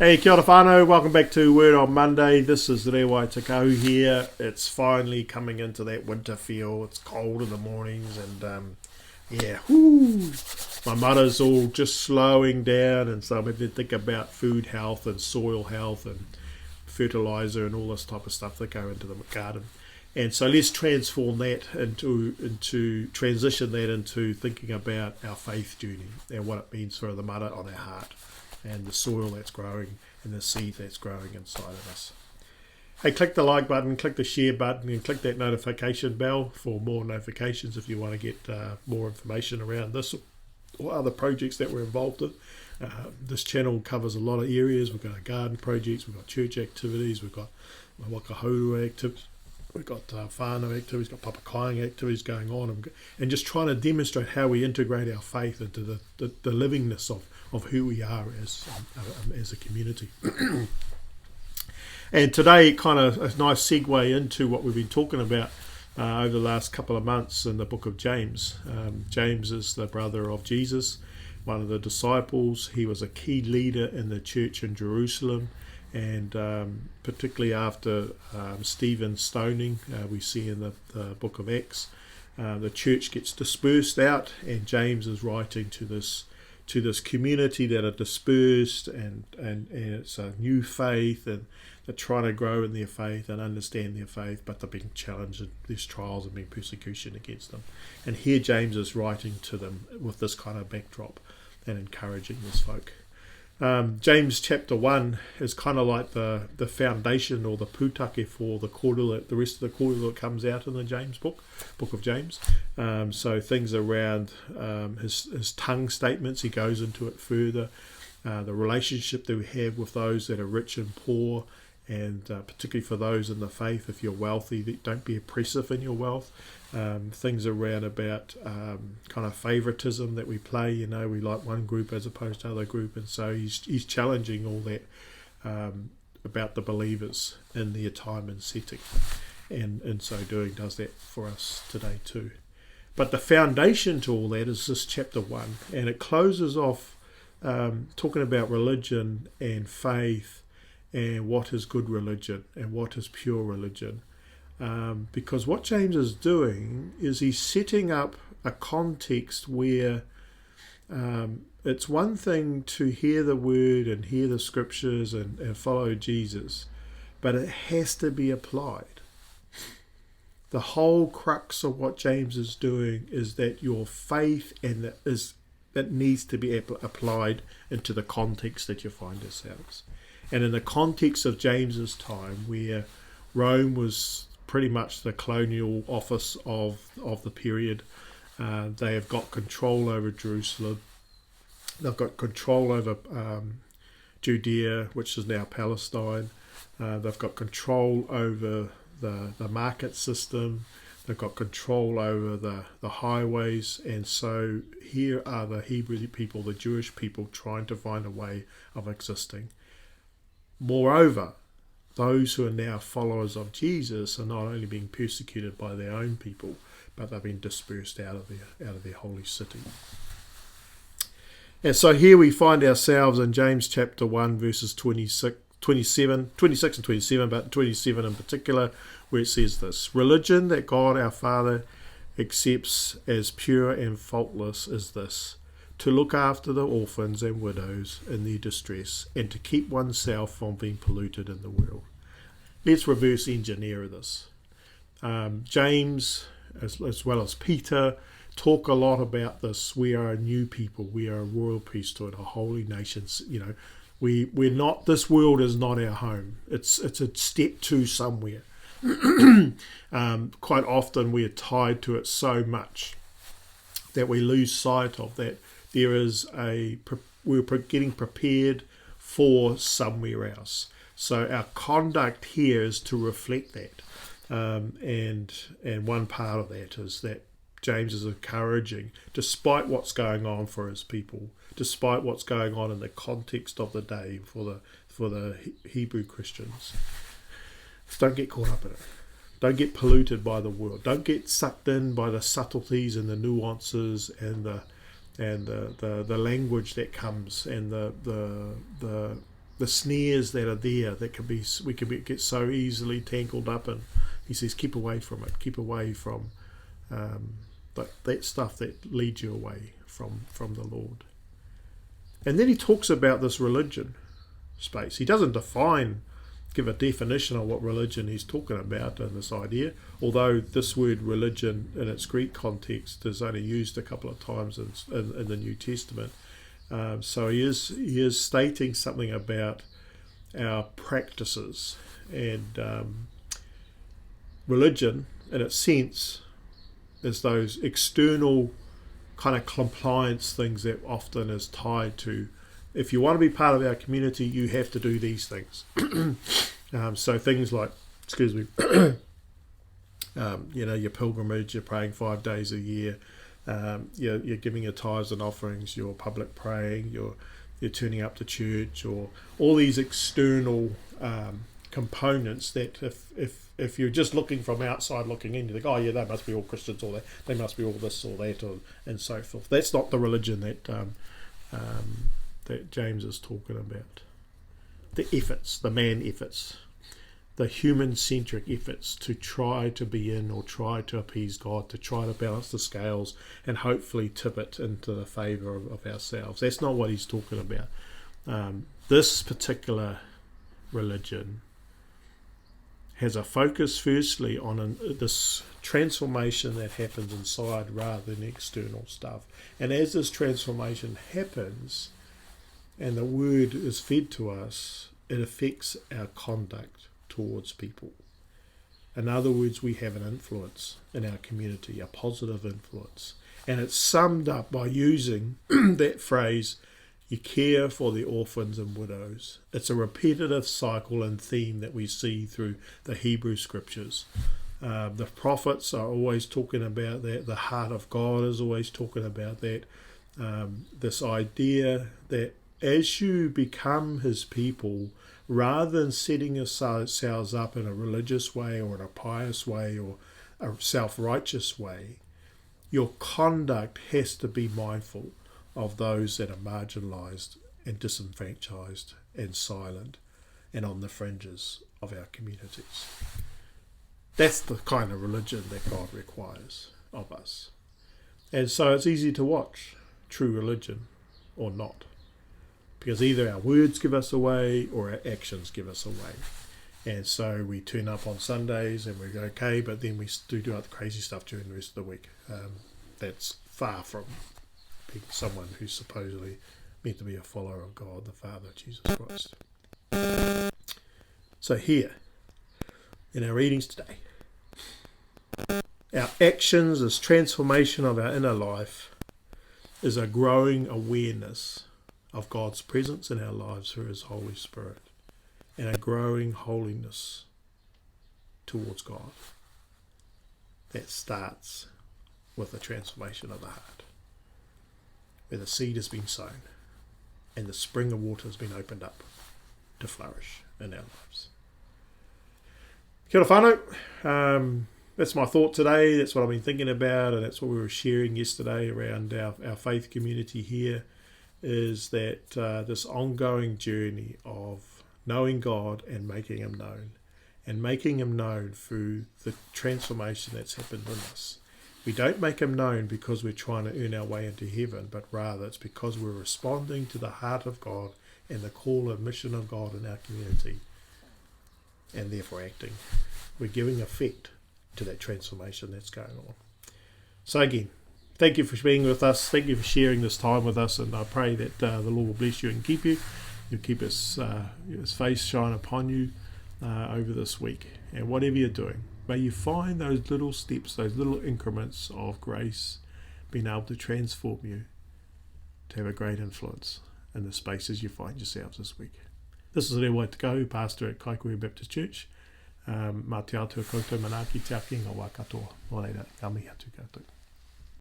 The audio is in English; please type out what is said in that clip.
Hey, kia ora whānau, welcome back to Word on Monday. This is Rewai Takau here. It's finally coming into that winter feel. It's cold in the mornings and my mother's all just slowing down, and so I'm having to think about food health and soil health and fertiliser and all this type of stuff that go into the garden. And so let's transform that into transition that into thinking about our faith journey and what it means for the mother on our heart and the soil that's growing and the seed that's growing inside of us. Hey, click the like button, click the share button, and click that notification bell for more notifications if you want to get more information around this or other projects that we're involved in. This channel covers a lot of areas. We've got garden projects, we've got church activities, we've got wakahauru activities, we've got whānau activities, we've got papakaiing activities going on, and just trying to demonstrate how we integrate our faith into the livingness of who we are as a community. And today, kind of a nice segue into what we've been talking about over the last couple of months in the book of James. James is the brother of Jesus, one of the disciples. He was a key leader in the church in Jerusalem, and particularly after Stephen's stoning, we see in the book of Acts, the church gets dispersed out, and James is writing to this community that are dispersed, and it's a new faith, and they're trying to grow in their faith and understand their faith, but they're being challenged, and there's trials and being persecution against them. And here James is writing to them with this kind of backdrop and encouraging this folk. James chapter 1 is kind of like the foundation or the pūtake for the kōrero, the rest of the kōrero that comes out in the James book of James. So things around his tongue statements, he goes into it further. The relationship that we have with those that are rich and poor, and particularly for those in the faith, if you're wealthy, don't be oppressive in your wealth. Things around about kind of favoritism that we play, we like one group as opposed to other group, and so he's challenging all that about the believers in their time and setting, and in so doing does that for us today too. But the foundation to all that is this chapter 1, and it closes off talking about religion and faith and what is good religion and what is pure religion. Because what James is doing is he's setting up a context where it's one thing to hear the word and hear the scriptures and follow Jesus, but it has to be applied. The whole crux of what James is doing is that your faith that needs to be applied into the context that you find yourselves. And in the context of James's time, where Rome was pretty much the colonial office of the period, they have got control over Jerusalem. They've got control over Judea, which is now Palestine. They've got control over the market system. They've got control over the highways. And so here are the Hebrew people, the Jewish people, trying to find a way of existing. Moreover, those who are now followers of Jesus are not only being persecuted by their own people, but they've been dispersed out of their holy city. And so here we find ourselves in James chapter 1, verses 26 and 27, but 27 in particular, where it says this: "Religion that God our Father accepts as pure and faultless is this, to look after the orphans and widows in their distress, and to keep oneself from being polluted in the world." Let's reverse engineer this. James, as well as Peter, talk a lot about this. We are a new people. We are a royal priesthood, a holy nation. We're not. This world is not our home. It's a step to somewhere. Quite often we are tied to it so much that we lose sight of that. There is we're getting prepared for somewhere else. So our conduct here is to reflect that. And one part of that is that James is encouraging, despite what's going on for his people, despite what's going on in the context of the day for the Hebrew Christians, don't get caught up in it. Don't get polluted by the world. Don't get sucked in by the subtleties and the nuances and the language that comes and the the snares that are there that get so easily tangled up in. He says, keep away from it. Keep away from that stuff that leads you away from the Lord. And then he talks about this religion space. He doesn't give a definition of what religion he's talking about in this idea, although this word religion in its Greek context is only used a couple of times in the New Testament. So he is stating something about our practices, and religion in its sense is those external kind of compliance things that often is tied to, if you want to be part of our community, you have to do these things. So things like, your pilgrimage, you're praying 5 days a year, you're giving your tithes and offerings, your public praying, you're turning up to church, or all these external components that if you're just looking from outside looking in, you think, oh yeah, they must be all Christians, or they must be all this or that, and so forth. That's not the religion that James is talking about. The efforts, the man efforts, the human-centric efforts to try to be in or try to appease God, to try to balance the scales and hopefully tip it into the favour of ourselves. That's not what he's talking about. This particular religion has a focus firstly on this transformation that happens inside rather than external stuff. And as this transformation happens and the word is fed to us, it affects our conduct towards people. In other words, we have an influence in our community, a positive influence. And it's summed up by using that phrase, you care for the orphans and widows. It's a repetitive cycle and theme that we see through the Hebrew scriptures. The prophets are always talking about that. The heart of God is always talking about that. This idea that as you become his people, rather than setting yourselves up in a religious way or in a pious way or a self-righteous way, your conduct has to be mindful of those that are marginalised and disenfranchised and silent and on the fringes of our communities. That's the kind of religion that God requires of us. And so it's easy to watch true religion or not, because either our words give us away or our actions give us away. And so we turn up on Sundays and we go okay, but then we do other crazy stuff during the rest of the week. That's far from being someone who's supposedly meant to be a follower of God, the Father, Jesus Christ. So here, in our readings today, our actions as transformation of our inner life is a growing awareness of God's presence in our lives through his Holy Spirit, and a growing holiness towards God that starts with the transformation of the heart, where the seed has been sown and the spring of water has been opened up to flourish in our lives. Kia ora whānau. That's my thought today. That's what I've been thinking about, and that's what we were sharing yesterday around our faith community here, is that this ongoing journey of knowing God and making him known, and making him known through the transformation that's happened in us. We don't make him known because we're trying to earn our way into heaven, but rather it's because we're responding to the heart of God and the call and mission of God in our community, and therefore acting. We're giving effect to that transformation that's going on. So again, thank you for being with us. Thank you for sharing this time with us, and I pray that the Lord will bless you and keep you. You'll keep his face shine upon you over this week. And whatever you're doing, may you find those little steps, those little increments of grace being able to transform you to have a great influence in the spaces you find yourselves this week. This is Rewa Te Kau, pastor at Kaikoura Baptist Church. Mā te atua koutou manaaki te aki ngā wā katoa. Nō reira, ngā mihi atu koutou.